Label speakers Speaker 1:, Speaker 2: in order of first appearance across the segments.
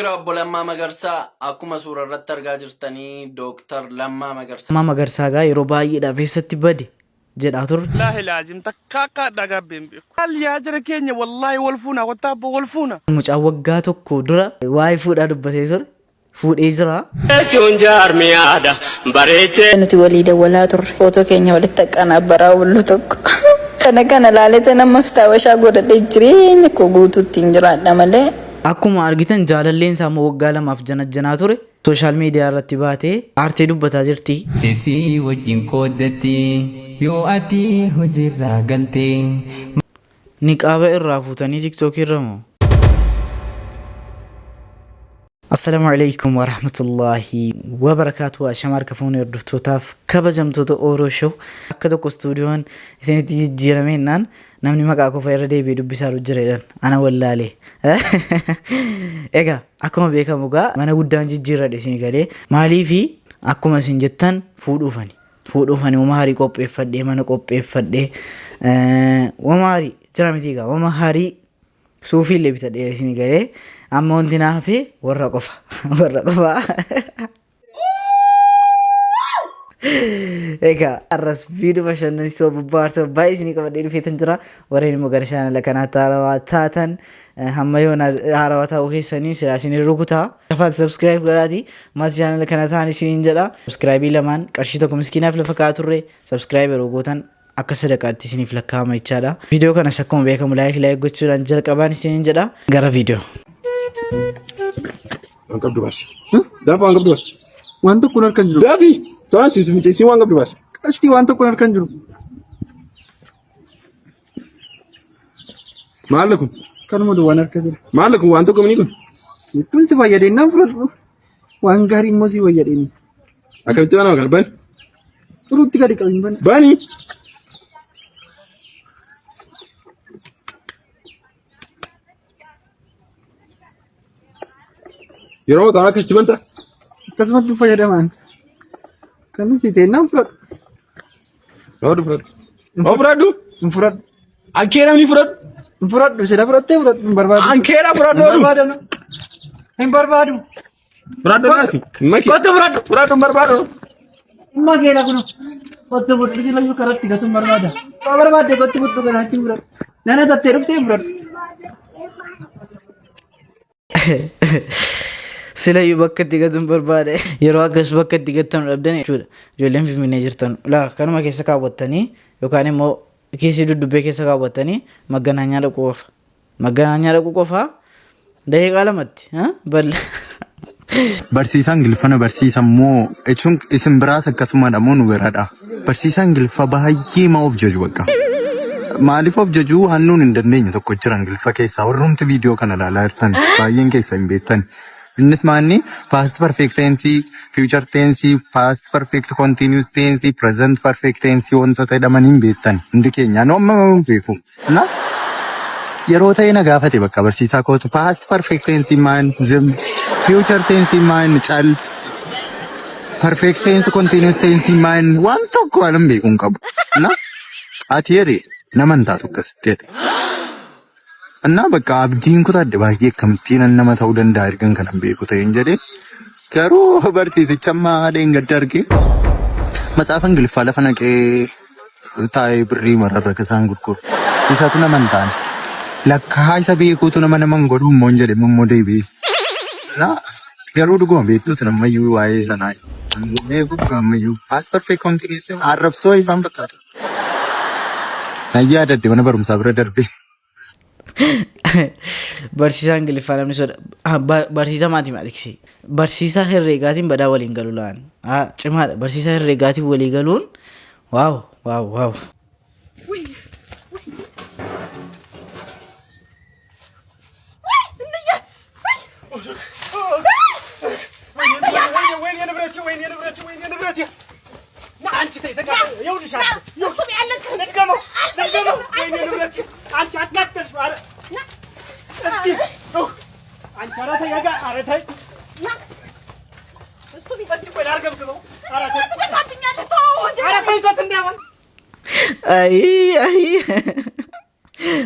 Speaker 1: Obbo Lammaa Magarsaa akkuma suura irratti argaa jirtanii Dooktar Lammaa Magarsaa.
Speaker 2: Lammaa Magarsaa yeroo baay'eedhaaf eessatti bade jedhaa turre.
Speaker 3: Laahi laazim takka dhagabbeen beeku. Haalli jira keenya wallaahi wal fuuna wattaabbo wal fuuna.
Speaker 2: Mucaa waggaa tokko dura waa'ee fuudhaa dubbatee ture. Fuudhee jira.
Speaker 4: Jechuun jaarmiyaadha bareechee.
Speaker 5: Nuti walii dawwalaa turre footoo keenya walitti akkana baraa bullu tokko. Kana laalete namas taawashaa godhadhee jireenya koo guutuutti hin jiraadha malee.
Speaker 2: Akkuma argitan jaalalleen isaa waggaa lamaaf janajjanaa ture. Sooshaal miidiyaa irratti baatee aartee dubbataa jirti.
Speaker 6: Sisi wajjin qooddatti yoo ati hojiirraa galtee.
Speaker 2: Niqaaba irraa fuutanii tiktookii irra moo? Assalamu alaikum wa rahmatullahi wa barakatuh. Shamar kafuun hordoftotaaf kabajamtoota Oro Show akka tokko stuudiyoon isinitti jijjiirameenaan namni maqaa qofa irra deebi'ee dubbisaa jireedhaan ana wallaalee. Egaa akkuma beekamu mana guddaan jijjiirradhe isin galee maaliifi akkuma isin jettan fuudhuufani wama harii qopheeffadhee mana qopheeffadhee wama harii jira miti wama harii suufii illee bitadhee isin galee amma wanti naafee warra qofa Eka arras video bashannansiisoo bobbaarsoo baay'ee isinii qabadhee dhufeetan jira. Warreen immoo gara chaanala kanaatti haarawaa taatan hamma yoona haarawaa ta'uu keessanii silaa isinii rukutaa. Kafaatti subscribe godhaatii maatii chaanala kana ta'an isiniin jedha. Subscribe lamaan qarshii tokko miskiinaaf lafa kaa'aa turre subscribe yeroo gootan akka sadaqaatti isiniif lakkaa'ama jechaadha. Video kanas akkuma beekamu like gochuudhaan jalqabaan isiniin jedha. Gara video.
Speaker 7: Angkap dubas. Dapat angkap dubas.
Speaker 8: Wanto kunar kan jiru.
Speaker 7: Dabi. Tuan si angkap dubas.
Speaker 8: Pasti wanto kunar kan jiru.
Speaker 7: Malakum.
Speaker 8: Kan mau duwanar kan jiru.
Speaker 7: Malakum wanto kemini kun.
Speaker 8: Itu si bayar enam flat. Wan gari mau si bayar ini.
Speaker 7: Akan itu anak ban.
Speaker 8: Turut tiga di kalian ban.
Speaker 7: Bani. Yeroo ta'a kas dibanta.
Speaker 8: Kasmat tu fayyadaman. Kan si enam flat.
Speaker 7: Oh flat. Oh flat du.
Speaker 8: Flat.
Speaker 7: Akhirnya ni flat.
Speaker 8: Flat tu sudah flat teh flat barbadu.
Speaker 7: Akhirnya flat du.
Speaker 8: Barbadu. Yang barbadu.
Speaker 7: Flat du nasi. Maki. Kau tu flat du barbadu.
Speaker 8: Maki lah kuno. Kau tu flat di lagi karat tiga tu barbadu. Kau barbadu kau tu flat kan hati flat. Nana tak teruk teh flat.
Speaker 2: Silayyuu bakka itti gatuun barbaade yeroo akkas bakka itti gattan dhabdan jechuudha. Ijoolleen Finfinnee jirtan kanuma keessa kaawwattanii yookaan immoo kiisii duddubbee keessa kaawwattanii maganaanyaa dhaquu qofa. Maganaanyaa dhaquu qofa daqiiqaa lamatti balla.
Speaker 9: Barsiisaan Ingiliffaa barsiisan moo jechuun isin biraas akkasumadha moo nu biraadha. Barsiisaan Ingiliffaa baay'ee ma of jaju bakka. Maaliif of jaju hannuun hin dandeenye tokko jira Ingiliffaa keessaa warrumti viidiyoo kana ilaalaa jirtan baay'een keessa hin beektan. Innis maanni past perfect tense, future tense, past perfect continuous tense, present perfect tense wanta jedhaman hin beektan. Hundi keenya amma beeku. Na yeroo ta'e na gaafate bakka barsiisaa kootu past perfect tense maan zim, future tense maan cal, perfect tense continuous tense maan waan tokko waan hin beeku hin qabu. Na ati jedhe naman taatu akkasitti jedhe. Anna bakka abdiin kutaadde baay'ee akkamittiin nama ta'uu danda'a ergan kanan beeku ta'een jedhee garuu barsiisicha amma haadheen gadda argee matsaafa Ingiliffaa lafa naqee taa'ee birrii mararra isaan gurguru. Isaatu nama hin taane lakkaa isa beekuutu nama hin godhu immoo hin jedhe immoo deebi'ee. Garuu dhuguma beektus nammayyuu waa'ee sanaa beeku gammayyuu as perfect continuation arrabsoo ifaan fakkaata. Nayyaa dadde mana barumsaa bira darbee.
Speaker 2: Barsiisaa Ingiliffaa namni soda barsiisaa maatimaatiksii barsiisaa herreegaatiin badaa waliin galu laan cimaadha. Barsiisaa herreegaatiin walii galuun waaw.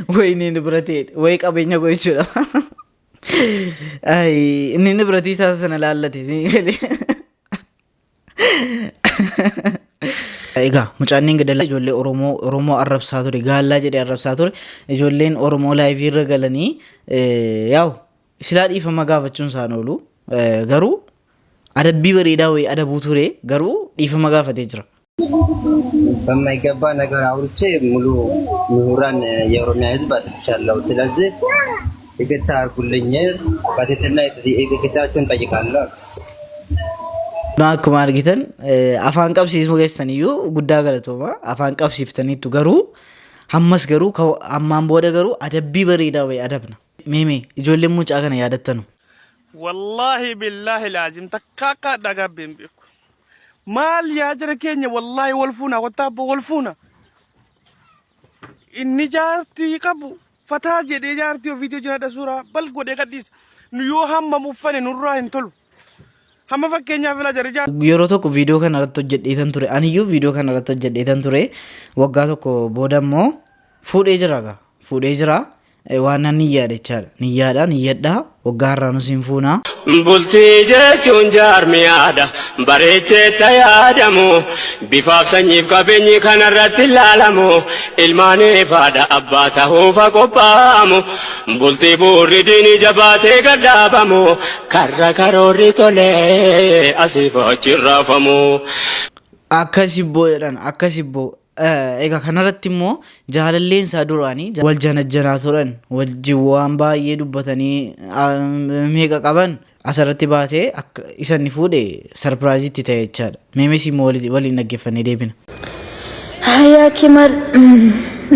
Speaker 2: Wayne ni berarti way qabeenya gochuudha. Ay, inni nibratii isaa sana laallate. Egaa mucaan gadala ijoollee Oromoo arrabsaa ture gaallaa jedhee arrabsaa ture ijoolleen Oromoo laayivii irra galanii yaa'u silaa dhiifama gaafachuun isaan oolu garuu adabbii bareedaa wayii adabuu ture garuu dhiifama gaafatee jira.
Speaker 10: በማይገባ ነገር አውርቼ ሙሉ ምሁራን የኦሮሚያ ህዝብ አጥፍቻለሁ። ስለዚህ ይቅርታ አድርጉልኝ በትህትና ይቅርታችሁን ጠይቃለሁ።
Speaker 2: Akkuma argitan afaan qabsiisuu keessaniyyuu guddaa galatooma afaan qabsiiftaniitu garuu hammas garuu ammaan booda garuu adabbii bareedaa wayii adabna. Meeme ijoolleen mucaa kana yaadattanu.
Speaker 3: Wallahi billahi laazim takka dhagabbeen beeku. Maal yaa jara keenya wallahi wal fuuna wattaabbo wal fuuna. Inni jaartii qabu fataa jedhee jaartii ofiitii hojjeta suuraa bal godhee gadhiisa. Nu yoo hamma muffane nurraa hin tolu. Hamma fakkeenyaaf ila jarri
Speaker 2: yeroo tokko viidiyoo kana irratti hojjedheetan ture aniyyuu viidiyoo kana irratti hojjedheetan ture waggaa tokko booda immoo fuudhee jira waan nan niyyaadha niyyadhaa waggaa irraa nu siin fuunaa.
Speaker 4: Bultii jechuun jaarmiyaadha bareecheetta yaadamu bifaaf sanyiif qabeenyi kanarratti ilaalamu ilmaaniif haadha abbaa ta'uuf qophaa'amu bultii buurri diini jabaatee gadhaabamu karra karoorri tolee asiif achi raafamu.
Speaker 2: Akkasibboo jedhan akkasibboo. Egaa kanarratti immoo jaalalleen isaa duraanii wal janajjanaa turan wajjin waan baay'ee dubbatanii meeqa qaban asirratti baatee akka isanni fuudhe sarpiraayiziitti ta'e jechaadha. Meemes immoo waliin dhaggeeffannee deebina.
Speaker 5: Hayyaa kimal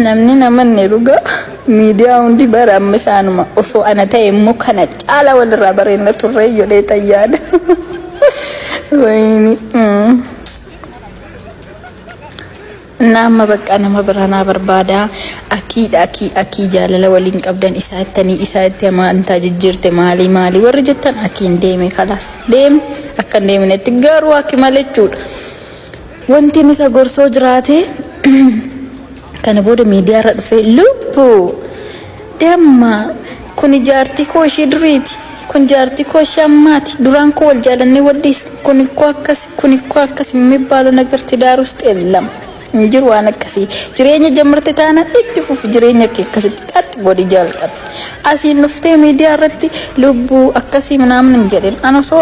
Speaker 5: namni namanne dhugaa miidiyaa hundi bara amma isaanuma osoo ana ta'e immoo kana caala walirraa bareedna turre jedhee tayyaadha. Wayini. Nama bakka nama birana barbaada akii jaalala waliin qabdan isaatti amantaa jijjiirte maali warri jettan akiin deeme kalaas deeme akka deemnetti garuu akki malechuudha wanti isa gorsoo jiraate kana booda miidiyaa irra dhufee lubbu damma kun jaartii koo ishee duriiti kun jaartii koo ishee ammaati duraan koo wal jaalannee waddiiste kun koo akkas mibbaalo nagarti daarus xeellama. Jiru waan akkasii jireenya jammarte taanaan itti fufu jireenya kee akkasitti qaxxi godhi jalqabe asiin dhuftee miidiyaa irratti lubbuu akkasii minaamin hin jedhin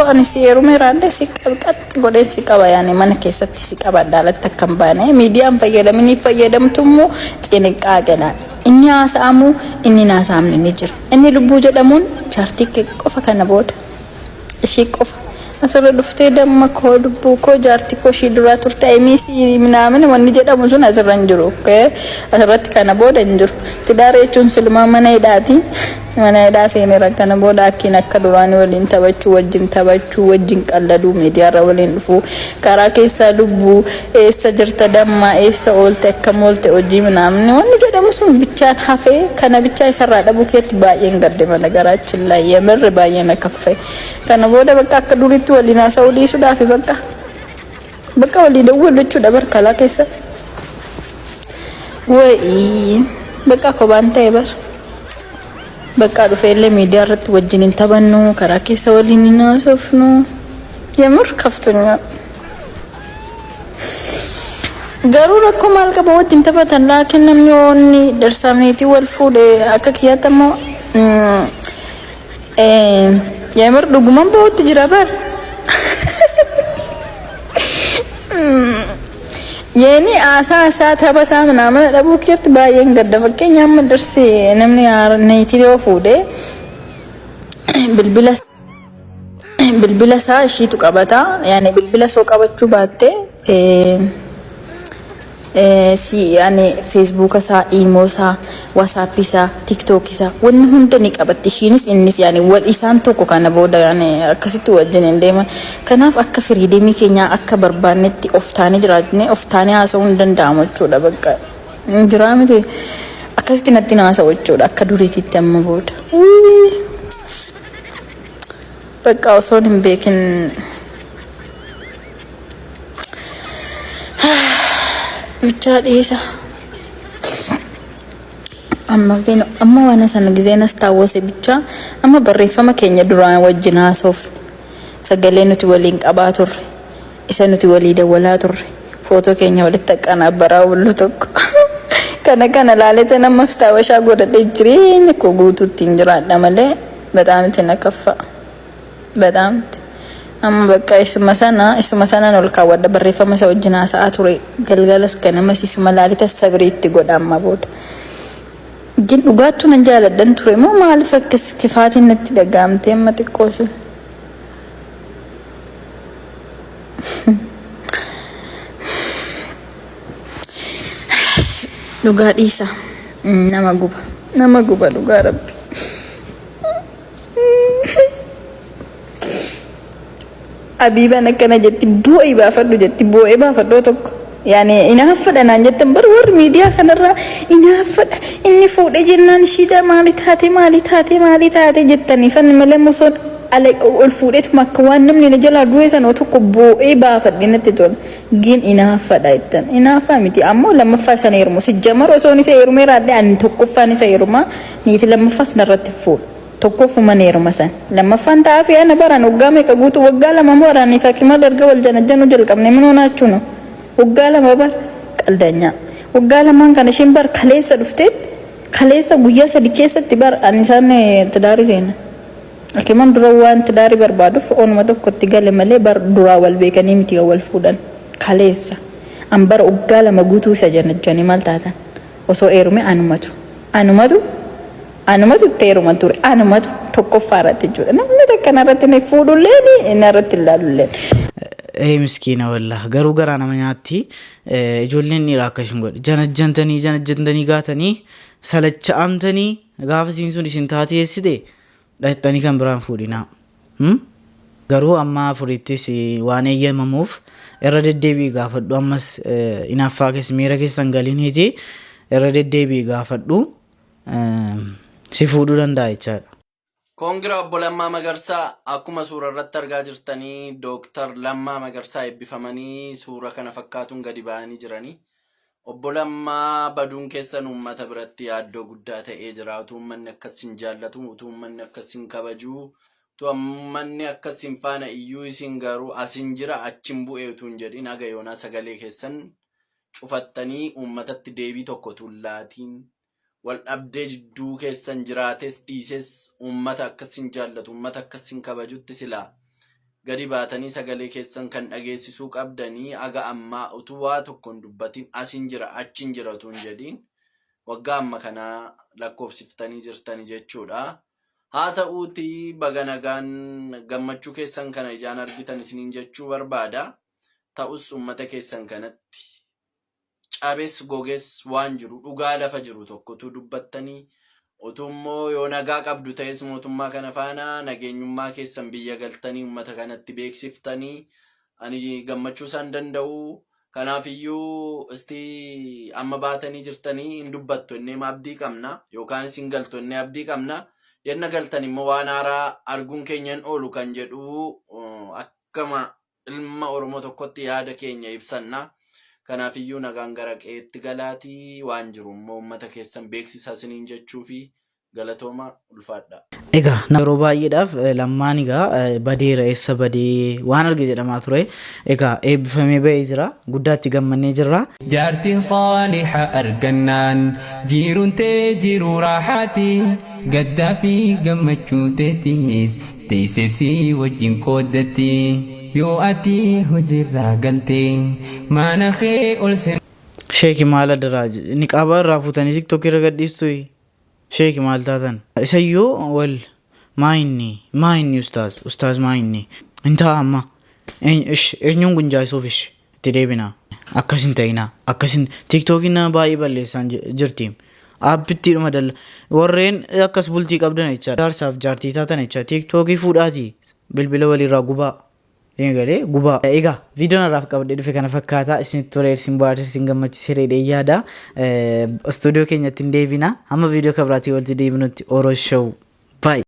Speaker 5: ani si heerume raadde si qaxxi godheen si qaba yaane mana keessatti si qaba daalatti akka hin baane miidiyaan fayyadamtu immoo xinqaaqenaan inni haasa'amu inni naasaamni ni jira inni lubbuu jedhamuun jaartii kee qofa kana booda ishee qofa. Asirra dhuftee damma koo lubbuu koo jaartii koo ishii duraa turte ayimiisii minaamin wanni jedhamu sun asirra hin jiru asirratti kana booda hin jiru tidaara jechuun silmaa mana hidhaati mana hidhaa seenera kana booda akkiin akka duraanii waliin taphachuu wajjin qalladuu miidiyaarra waliin dhufuu karaa keessaa lubbuu eessa jirta damma eessa oolte akkam oolte hojii minaamin wanni jedhamu sun bichaan hafee kana bichaa isarraa dhabuu keetti baay'een gadde mana garaachin laayyee mirri baay'een akaffee kana booda bakka akka duritti waliin haasa'uu dhiisuudhaaf bakka waliin dawwaluu jechuudha barkalaa keessa wayii bakka kophaan ta'e bakka dhufeellee miidiyaa irratti wajjin hin taphannu karaa keessa waliin hin haasofnu yemur kaftunya garuu rakkoo maal qaba wajjin taphatan laakiin namni onni darsaamneetii wal fuudhe akka kiyyaatamoo yemur dhuguman ba'uutti jira bar Yeni asa tapha samna mana dhabu kiyatti baay'een gadda fakkeenya amma darsi namni neetii fuudhe bilbila isaa ishiitu qabata yaani bilbila soo qabachuu baatte si yaani Facebook isaa imo isaa WhatsApp isaa TikTok isaa wanni hunda ni qabatti ishiinis innis yaani wal isaan tokko kana booda yaani akkasitti wajjin deema kanaaf akka firiidemii keenya akka barbaannetti oftaanii jiraatne oftaanii haasa'uu hin danda'amu jechuudha bakka jira miti akkasitti natti haasa'u jechuudha akka duriititti amma booda bakka osoo hin beekin bicha dhiisa amma waan sana gizeen astaawwase bicha amma barreeffama keenya duraan wajjin haasoof sagalee nuti waliin qabaa turre isa nuti walii dawwalaa turre footoo keenya walitti qaqqanabbaraa wallu tokko kana laalete nama astaawwashaa godhadhee jireenya koo guutuutti hin jiraadha malee በጣም ተነከፋ በጣም amma bakka isuma sana ol kaawwadha barreeffama isa wajjin haasa'aa ture galgalas ganama isuma laalita sabriitti godha amma booda gin dhugaattu nan jaaladhan ture moo maaliif akkas kifaatiin natti dhagaamtee amma xiqqoosu dhugaa dhiisa nama guba dhugaa rabbi Abiba nakana jetti bu'ee baafadhu jetti bu'ee baafadhu tokko yani inaafadha naan jettan bar war miidiyaa kanarra inaafadha inni fuudhee jennaan shida maali taate jettanii fanni malee musoon ala ol fuudheetuma akka waan namni na jalaa du'e sanoo tokko bu'ee baafadhe natti tola gin inaafadha jettan inaafaa miti ammoo lammaffaa sana heerumu sijjamar osoo isa heerumee raadde an tokkoffaan isa heeruma niiti lammaffaas narratti fuudha tokkofu maneeruma san lammaffaan taafii ana baran waggaa meeqa guutu waggaa lama mooraanii fakkima darga wal janajjanu jalqabne minoo naachuno waggaa lama bar qaldanyaa waggaa lamaan kana ishiin bar kaleessa dhufteet kaleessa guyyaa sadi keessatti bar ani isaan tidaarii seena akiman dura waan tidaarii barbaaduuf onuma tokkotti gale malee bar duraa wal beekanii miti wal fuudhan kaleessa an bar waggaa lama guutuu isa janajjanii maal taatan osoo eerume anumatu teeruma ture anumatu tokkoffaarratti jechuudha namni takkanarratti ne fuudhulleen inarratti ilaalulleen
Speaker 2: miskiina wallah garuu garaa nama nyaatti ijoolleen dhiiraa akkashin godhe janajjantanii gaatanii salacha'amtanii gaafa siin sun isin taateessite dhattanii kan biraan fuudhinaa garuu amma furittis waan eeyyamamuuf irra deddeebii gaafadhu ammas inaaffaa keessa miira keessan galineeti irra deddeebii gaafadhu si fuudhuu danda'a jechaadha.
Speaker 1: Koongiraa obbo Lammaa Magarsaa akkuma suura irratti argaa jirtanii Dooktar Lammaa Magarsaa eebbifamanii suura kana fakkaatuun gadi ba'anii jiranii. Obbo Lammaa baduun keessan uummata biratti yaaddoo guddaa ta'ee jira. Utuu uummanni akkasiin jaallatu, utuu uummanni akkasiin kabajuu, utuu uummanni akkasiin faana iyyuu isin garuu asin jira achin bu'ee utuu hin jedhin haga yoonaa sagalee keessan cufattanii uummatatti deebii tokko tullaatiin. Wal dhabdee jidduu keessan jiraates dhiises uummata akkasiin jaallatu uummata akkasiin kabajutti silaa gadi baatanii sagalee keessan kan dhageessisuu qabdanii aga ammaa utuu waa tokkoon dubbatiin asin jira achin jira utuu hin jedhin waggaa amma kana lakkoofsiftanii jirtanii jechuudha. Haa ta'uuti baga nagaan gammachuu keessan kana ijaan argitan isiniin jechuu barbaada. Ta'us uummata keessan kanatti Abes goges waan jiru dhugaa lafa jiru tokkotu dubbattanii utummoo yoo nagaa qabdu ta'es mootummaa kana faana nageenyummaa keessan biyya galtanii uummata kanatti beeksiftanii ani gammachuu isaan danda'u kanaaf iyyuu isti amma baatanii jirtanii hin dubbattu innee abdii qabna yookaan isin galtu innee abdii qabna yenna galtan immoo waan haaraa arguun keenyan oolu kan jedhu akkama ilma Oromoo tokkotti yaada keenya ibsanna. Kanaaf iyyuu nagaan gara qeetti galaatii waan jiru immoo uummata keessan beeksisaa isiniin jechuu fi galatooma ulfaadha.
Speaker 2: Egaa yeroo baay'eedhaaf Lammaan egaa badeera eessa badee waan arge jedhamaa ture. Egaa eebbifamee ba'ee jira guddaatti gammannee jirra.
Speaker 6: Jaartiin saaliha argannaan jiruun tee jiruu raaxaati gaddaa fi gammachuu teetiis teessisii wajjin qooddatti. Yoo ati hojirraa galtee mana kee ol seen.
Speaker 2: Sheeki maal addaraa inni qabaa irraa fuutanii TikTok irra gadhiistu sheeki maal taatan isayyoo wal maa inni ustaaz maa inni intaa amma eenyuun gunjaasuuf itti deebina akkasin ta'ina akkasin TikTokiin nama baay'ee balleessaan jirti aappitti dhuma dalla warreen akkas bultii qabdan jecha jaarsaaf jaartii taatan jecha TikTokii fuudhaati bilbila walirraa gubaa. Gubaa egaa viidiyoon irraaf qabadhee dhufe kana fakkaata isinitti tolee isin bohaarse isin gammachiisee yaada istuudiyoo keenyatti hin deebina amma viidiyoo kabiraatii walitti deebinutti Oroos Show. Bye.